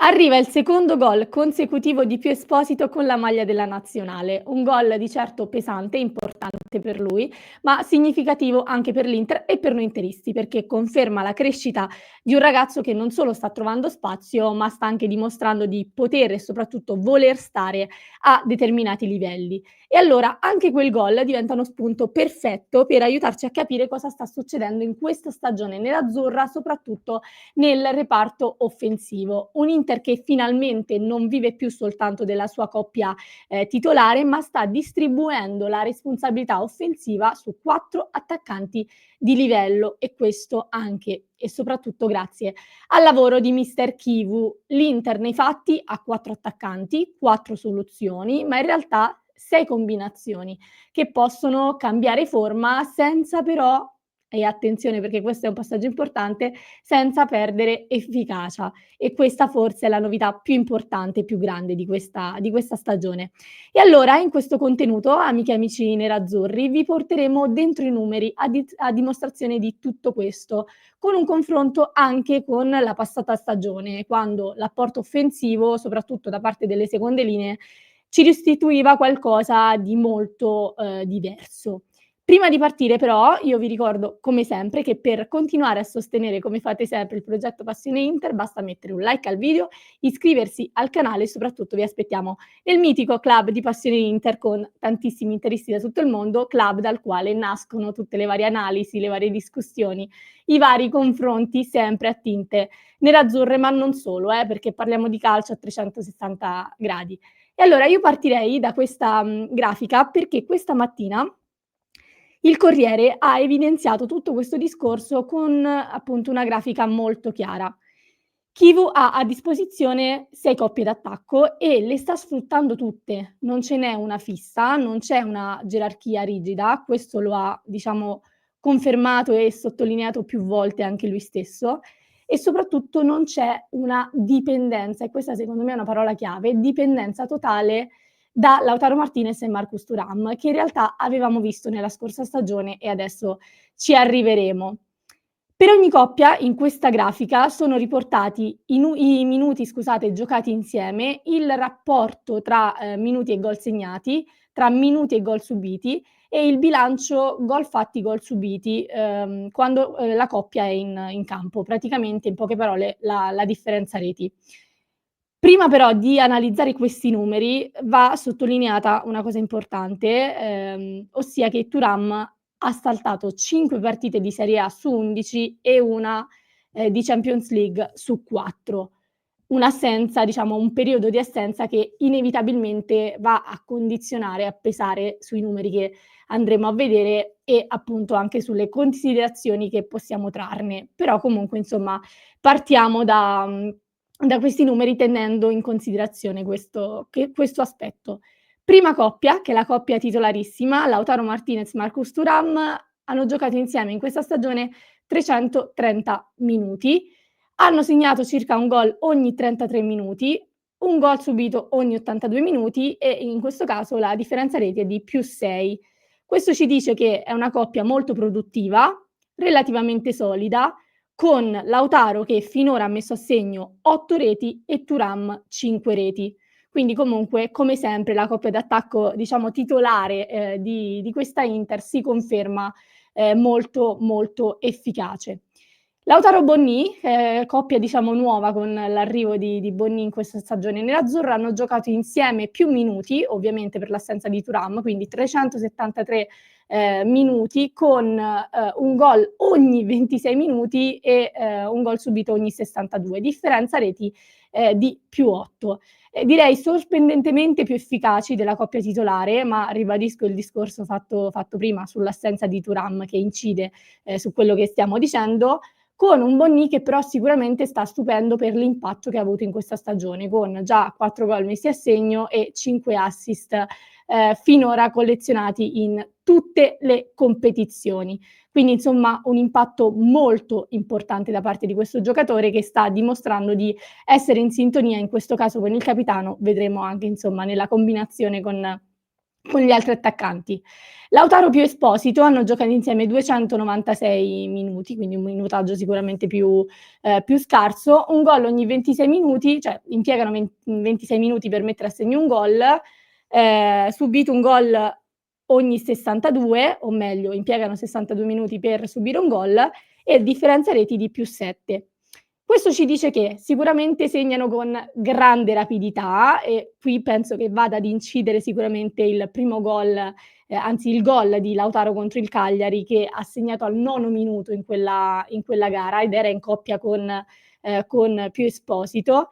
Arriva il secondo gol consecutivo di Pio Esposito con la maglia della nazionale, un gol di certo pesante e importante per lui, ma significativo anche per l'Inter e per noi interisti, perché conferma la crescita di un ragazzo che non solo sta trovando spazio, ma sta anche dimostrando di poter e soprattutto voler stare a determinati livelli. E allora anche quel gol diventa uno spunto perfetto per aiutarci a capire cosa sta succedendo in questa stagione nerazzurra, soprattutto nel reparto offensivo. Un Inter che finalmente non vive più soltanto della sua coppia titolare, ma sta distribuendo la responsabilità offensiva su 4 attaccanti di livello, e questo anche e soprattutto grazie al lavoro di mister Chivu. L'Inter nei fatti ha 4 attaccanti, 4 soluzioni, ma in realtà 6 combinazioni che possono cambiare forma senza però, e attenzione perché questo è un passaggio importante, senza perdere efficacia, e questa forse è la novità più importante e più grande di questa stagione. E allora in questo contenuto, amiche e amici nerazzurri, vi porteremo dentro i numeri a dimostrazione di tutto questo, con un confronto anche con la passata stagione, quando l'apporto offensivo, soprattutto da parte delle seconde linee, ci restituiva qualcosa di molto diverso. Prima di partire però, io vi ricordo come sempre che per continuare a sostenere, come fate sempre, il progetto Passione Inter, basta mettere un like al video, iscriversi al canale e soprattutto vi aspettiamo nel mitico club di Passione Inter con tantissimi interisti da tutto il mondo, club dal quale nascono tutte le varie analisi, le varie discussioni, i vari confronti sempre a tinte nerazzurre, ma non solo, perché parliamo di calcio a 360 gradi. E allora io partirei da questa grafica perché questa mattina il Corriere ha evidenziato tutto questo discorso con appunto una grafica molto chiara. Chivu ha a disposizione 6 coppie d'attacco e le sta sfruttando tutte. Non ce n'è una fissa, non c'è una gerarchia rigida, questo lo ha, diciamo, confermato e sottolineato più volte anche lui stesso, e soprattutto non c'è una dipendenza, e questa secondo me è una parola chiave, dipendenza totale da Lautaro Martinez e Marcus Thuram, che in realtà avevamo visto nella scorsa stagione e adesso ci arriveremo. Per ogni coppia in questa grafica sono riportati i minuti, scusate, giocati insieme, il rapporto tra minuti e gol segnati, tra minuti e gol subiti e il bilancio gol fatti, gol subiti quando la coppia è in campo, praticamente in poche parole la differenza reti. Prima però di analizzare questi numeri va sottolineata una cosa importante, ossia che Thuram ha saltato 5 partite di Serie A su 11 e una di Champions League su 4. Un'assenza, diciamo un periodo di assenza che inevitabilmente va a condizionare, a pesare sui numeri che andremo a vedere e appunto anche sulle considerazioni che possiamo trarne. Però comunque insomma partiamo da questi numeri tenendo in considerazione questo aspetto. Prima coppia, che è la coppia titolarissima, Lautaro Martinez, Marcus Thuram, hanno giocato insieme in questa stagione 330 minuti, hanno segnato circa un gol ogni 33 minuti, un gol subito ogni 82 minuti e in questo caso la differenza reti è di +6. Questo ci dice che è una coppia molto produttiva, relativamente solida, con Lautaro che finora ha messo a segno 8 reti e Thuram 5 reti. Quindi comunque, come sempre, la coppia d'attacco, diciamo, titolare, di questa Inter si conferma, molto, molto efficace. Lautaro Bonnì, coppia diciamo nuova con l'arrivo di Bonnì in questa stagione nerazzurra, hanno giocato insieme più minuti, ovviamente per l'assenza di Thuram, quindi 373 minuti con un gol ogni 26 minuti e un gol subito ogni 62, differenza reti di +8. Direi sorprendentemente più efficaci della coppia titolare, ma ribadisco il discorso fatto prima sull'assenza di Thuram che incide su quello che stiamo dicendo, con un Bonnì che però sicuramente sta stupendo per l'impatto che ha avuto in questa stagione, con già 4 gol messi a segno e 5 assist finora collezionati in tutte le competizioni. Quindi insomma un impatto molto importante da parte di questo giocatore che sta dimostrando di essere in sintonia, in questo caso con il capitano, vedremo anche insomma nella combinazione con con gli altri attaccanti. Lautaro più Esposito hanno giocato insieme 296 minuti, quindi un minutaggio sicuramente più scarso, un gol ogni 26 minuti, cioè impiegano 26 minuti per mettere a segno un gol, subito un gol ogni 62, o meglio impiegano 62 minuti per subire un gol e differenza reti di +7. Questo ci dice che sicuramente segnano con grande rapidità e qui penso che vada ad incidere sicuramente il primo gol, anzi il gol di Lautaro contro il Cagliari che ha segnato al nono minuto in quella gara ed era in coppia con Pio Esposito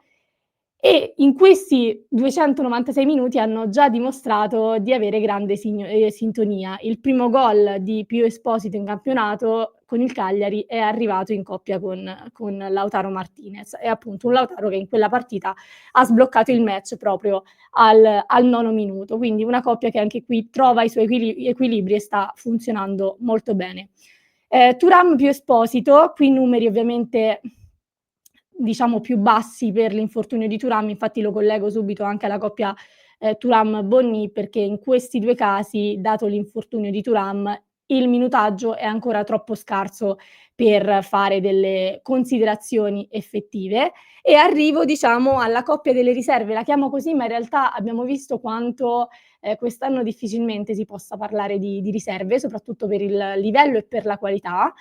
e in questi 296 minuti hanno già dimostrato di avere grande sintonia. Il primo gol di Pio Esposito in campionato con il Cagliari è arrivato in coppia con Lautaro Martinez. È appunto un Lautaro che in quella partita ha sbloccato il match proprio al nono minuto. Quindi una coppia che anche qui trova i suoi equilibri e sta funzionando molto bene. Thuram Pio Esposito, qui numeri ovviamente diciamo più bassi per l'infortunio di Thuram, infatti lo collego subito anche alla coppia Thuram-Bonni perché in questi 2 casi, dato l'infortunio di Thuram, il minutaggio è ancora troppo scarso per fare delle considerazioni effettive. E arrivo diciamo alla coppia delle riserve, la chiamo così, ma in realtà abbiamo visto quanto quest'anno difficilmente si possa parlare di riserve, soprattutto per il livello e per la qualità.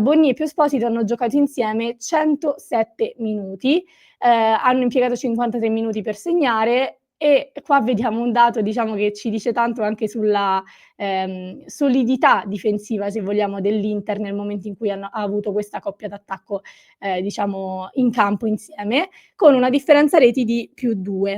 Bonni e Pio Esposito hanno giocato insieme 107 minuti, hanno impiegato 53 minuti per segnare e qua vediamo un dato diciamo che ci dice tanto anche sulla solidità difensiva, se vogliamo, dell'Inter nel momento in cui ha avuto questa coppia d'attacco diciamo in campo insieme, con una differenza reti di +2.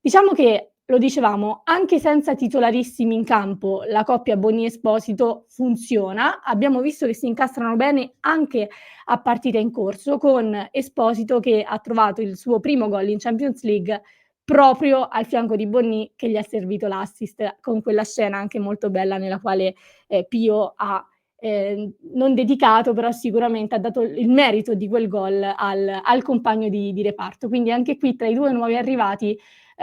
Diciamo che lo dicevamo, anche senza titolarissimi in campo la coppia Bonni-Esposito funziona. Abbiamo visto che si incastrano bene anche a partita in corso, con Esposito che ha trovato il suo primo gol in Champions League proprio al fianco di Bonni che gli ha servito l'assist con quella scena anche molto bella nella quale Pio ha non dedicato, però sicuramente ha dato il merito di quel gol al compagno di reparto. Quindi anche qui tra i due nuovi arrivati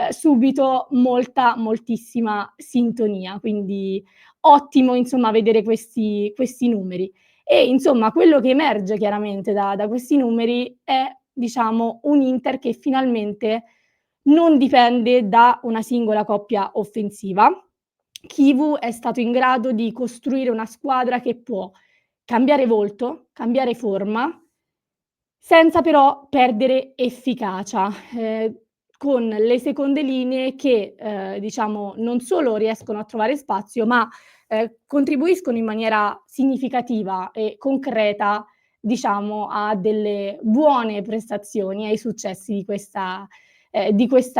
subito moltissima sintonia, quindi ottimo insomma vedere questi numeri. E insomma quello che emerge chiaramente da questi numeri è diciamo un Inter che finalmente non dipende da una singola coppia offensiva. Chivu è stato in grado di costruire una squadra che può cambiare volto, cambiare forma, senza però perdere efficacia, con le seconde linee che, diciamo non solo riescono a trovare spazio, ma, contribuiscono in maniera significativa e concreta, diciamo, a delle buone prestazioni, ai successi di questa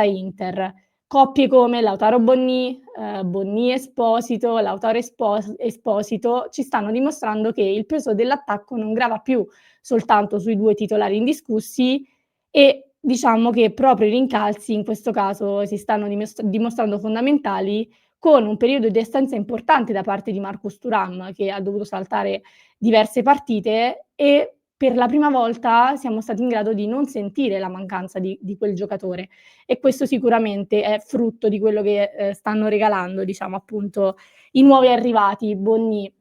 Inter. Coppie come Lautaro Bonni, Bonni Esposito, Lautaro Esposito ci stanno dimostrando che il peso dell'attacco non grava più soltanto sui 2 titolari indiscussi e diciamo che proprio i rincalzi in questo caso si stanno dimostrando fondamentali, con un periodo di assenza importante da parte di Marcus Thuram, che ha dovuto saltare diverse partite e per la prima volta siamo stati in grado di non sentire la mancanza di quel giocatore e questo sicuramente è frutto di quello che, stanno regalando, diciamo appunto i nuovi arrivati, Bonni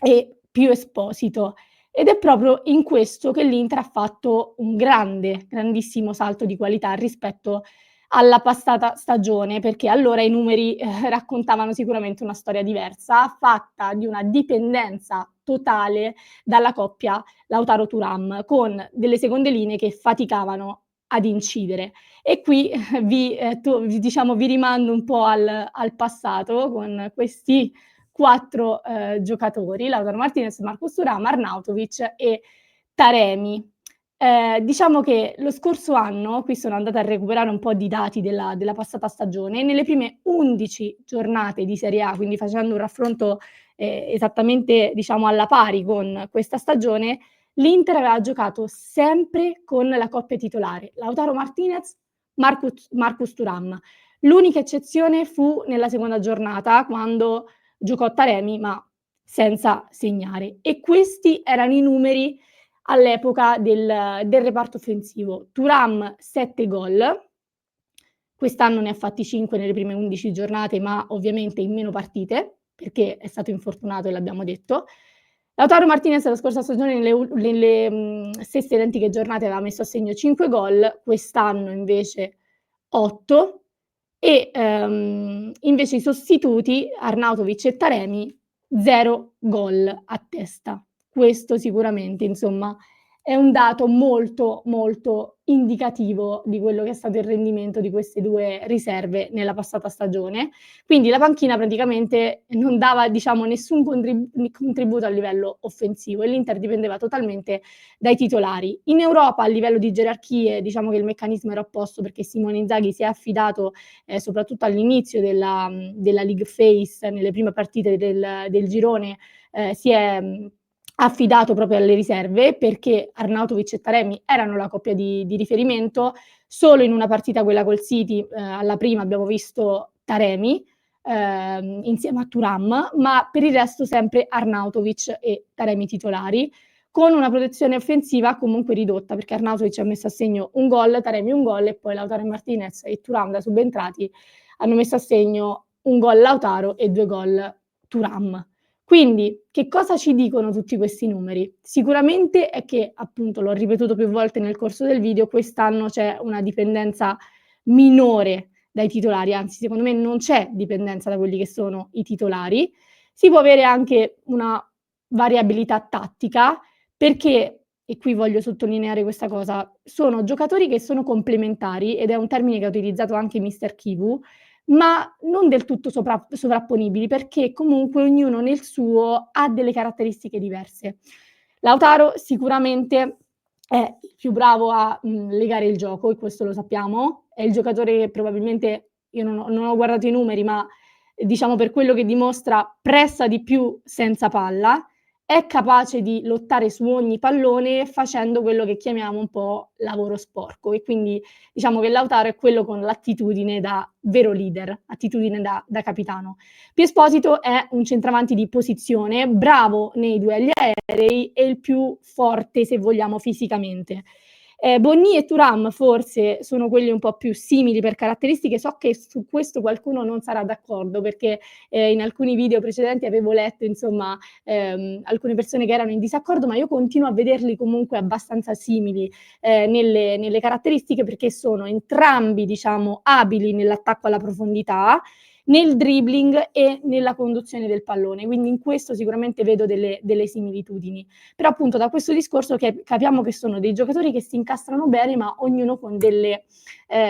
e Pio Esposito. Ed è proprio in questo che l'Inter ha fatto un grandissimo salto di qualità rispetto alla passata stagione, perché allora i numeri, raccontavano sicuramente una storia diversa, fatta di una dipendenza totale dalla coppia Lautaro Thuram, con delle seconde linee che faticavano ad incidere. E qui diciamo vi rimando un po' al passato con questi 4 giocatori, Lautaro Martinez, Marcus Thuram, Arnautovic e Taremi. Diciamo che lo scorso anno, qui sono andata a recuperare un po' di dati della passata stagione, nelle prime 11 giornate di Serie A, quindi facendo un raffronto, esattamente diciamo alla pari con questa stagione, l'Inter aveva giocato sempre con la coppia titolare, Lautaro Martinez, Marcus Thuram. L'unica eccezione fu nella seconda giornata quando giocò Taremi, ma senza segnare. E questi erano i numeri all'epoca del reparto offensivo. Thuram 7 gol, quest'anno ne ha fatti 5 nelle prime 11 giornate, ma ovviamente in meno partite, perché è stato infortunato e l'abbiamo detto. Lautaro Martinez la scorsa stagione nelle stesse identiche giornate aveva messo a segno 5 gol, quest'anno invece 8 e, invece i sostituti Arnautovic e Taremi 0 gol a testa. Questo sicuramente, insomma, è un dato molto, molto indicativo di quello che è stato il rendimento di queste 2 riserve nella passata stagione. Quindi la panchina praticamente non dava, diciamo, nessun contributo a livello offensivo e l'Inter dipendeva totalmente dai titolari. In Europa a livello di gerarchie diciamo che il meccanismo era opposto perché Simone Inzaghi si è affidato, soprattutto all'inizio della league phase, nelle prime partite del girone, si è affidato proprio alle riserve perché Arnautovic e Taremi erano la coppia di riferimento. Solo in una partita, quella col City, alla prima abbiamo visto Taremi, insieme a Thuram, ma per il resto sempre Arnautovic e Taremi titolari, con una protezione offensiva comunque ridotta, perché Arnautovic ha messo a segno 1 gol, Taremi 1 gol e poi Lautaro Martinez e Thuram da subentrati hanno messo a segno 1 gol Lautaro e 2 gol Thuram. Quindi che cosa ci dicono tutti questi numeri? Sicuramente è che, appunto, l'ho ripetuto più volte nel corso del video, quest'anno c'è una dipendenza minore dai titolari, anzi secondo me non c'è dipendenza da quelli che sono i titolari. Si può avere anche una variabilità tattica perché, e qui voglio sottolineare questa cosa, sono giocatori che sono complementari ed è un termine che ha utilizzato anche mister Kivu, ma non del tutto sovrapponibili, perché comunque ognuno nel suo ha delle caratteristiche diverse. Lautaro sicuramente è il più bravo a, legare il gioco e questo lo sappiamo, è il giocatore che probabilmente io non ho guardato i numeri, ma diciamo per quello che dimostra pressa di più senza palla, è capace di lottare su ogni pallone facendo quello che chiamiamo un po' lavoro sporco e quindi diciamo che Lautaro è quello con l'attitudine da vero leader, attitudine da capitano. Più Esposito è un centravanti di posizione, bravo nei duelli aerei e il più forte, se vogliamo, fisicamente. Bonni e Thuram forse sono quelli un po' più simili per caratteristiche, so che su questo qualcuno non sarà d'accordo perché in alcuni video precedenti avevo letto insomma alcune persone che erano in disaccordo, ma io continuo a vederli comunque abbastanza simili nelle caratteristiche perché sono entrambi diciamo abili nell'attacco alla profondità, nel dribbling e nella conduzione del pallone, quindi in questo sicuramente vedo delle similitudini. Però appunto da questo discorso capiamo che sono dei giocatori che si incastrano bene, ma ognuno con delle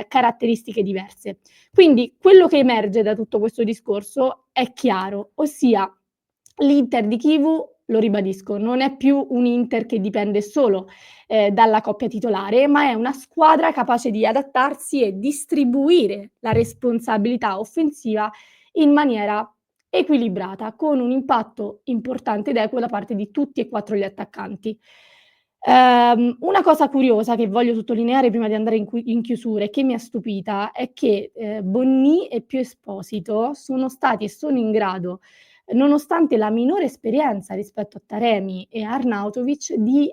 caratteristiche diverse. Quindi quello che emerge da tutto questo discorso è chiaro, ossia l'Inter di Kivu, lo ribadisco, non è più un Inter che dipende solo dalla coppia titolare, ma è una squadra capace di adattarsi e distribuire la responsabilità offensiva in maniera equilibrata, con un impatto importante ed equo da parte di tutti e 4 gli attaccanti. Una cosa curiosa che voglio sottolineare prima di andare in chiusura e che mi ha stupita è che, Bonni e Pio Esposito sono stati e sono in grado, nonostante la minore esperienza rispetto a Taremi e Arnautovic, di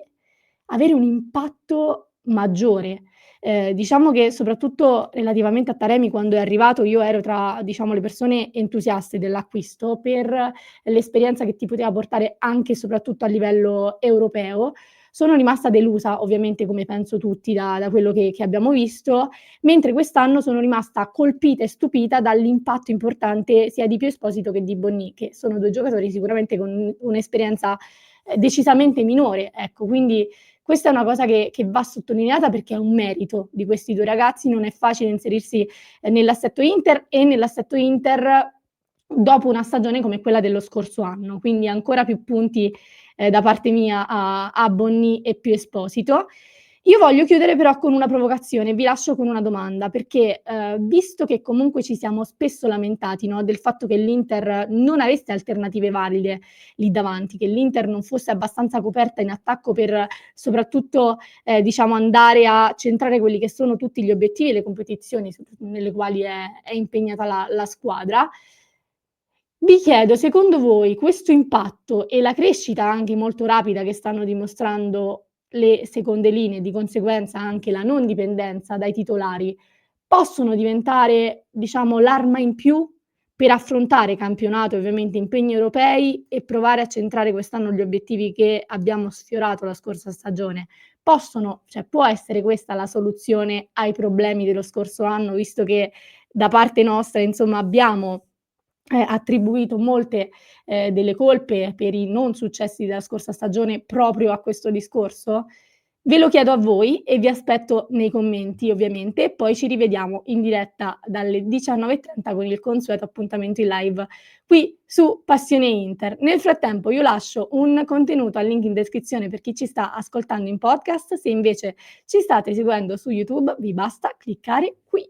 avere un impatto maggiore. Diciamo che soprattutto relativamente a Taremi quando è arrivato io ero tra, diciamo, le persone entusiaste dell'acquisto per l'esperienza che ti poteva portare anche e soprattutto a livello europeo. Sono rimasta delusa, ovviamente come penso tutti, da quello che abbiamo visto, mentre quest'anno sono rimasta colpita e stupita dall'impatto importante sia di Pio Esposito che di Bonni, che sono 2 giocatori sicuramente con un'esperienza, decisamente minore, ecco. Quindi questa è una cosa che va sottolineata perché è un merito di questi 2 ragazzi, non è facile inserirsi, nell'assetto Inter e nell'assetto Inter dopo una stagione come quella dello scorso anno, quindi ancora più punti, da parte mia a Bonni e Pio Esposito. Io voglio chiudere però con una provocazione, vi lascio con una domanda, perché, visto che comunque ci siamo spesso lamentati, no, del fatto che l'Inter non avesse alternative valide lì davanti, che l'Inter non fosse abbastanza coperta in attacco per soprattutto, diciamo andare a centrare quelli che sono tutti gli obiettivi e le competizioni nelle quali è impegnata la squadra, vi chiedo, secondo voi questo impatto e la crescita anche molto rapida che stanno dimostrando le seconde linee, di conseguenza anche la non dipendenza dai titolari, possono diventare, diciamo, l'arma in più per affrontare campionato e ovviamente impegni europei e provare a centrare quest'anno gli obiettivi che abbiamo sfiorato la scorsa stagione. Può essere questa la soluzione ai problemi dello scorso anno, visto che da parte nostra, insomma, abbiamo, attribuito molte, delle colpe per i non successi della scorsa stagione proprio a questo discorso? Ve lo chiedo a voi e vi aspetto nei commenti ovviamente e poi ci rivediamo in diretta dalle 19:30 con il consueto appuntamento in live qui su Passione Inter. Nel frattempo io lascio un contenuto al link in descrizione per chi ci sta ascoltando in podcast, se invece ci state seguendo su YouTube vi basta cliccare qui.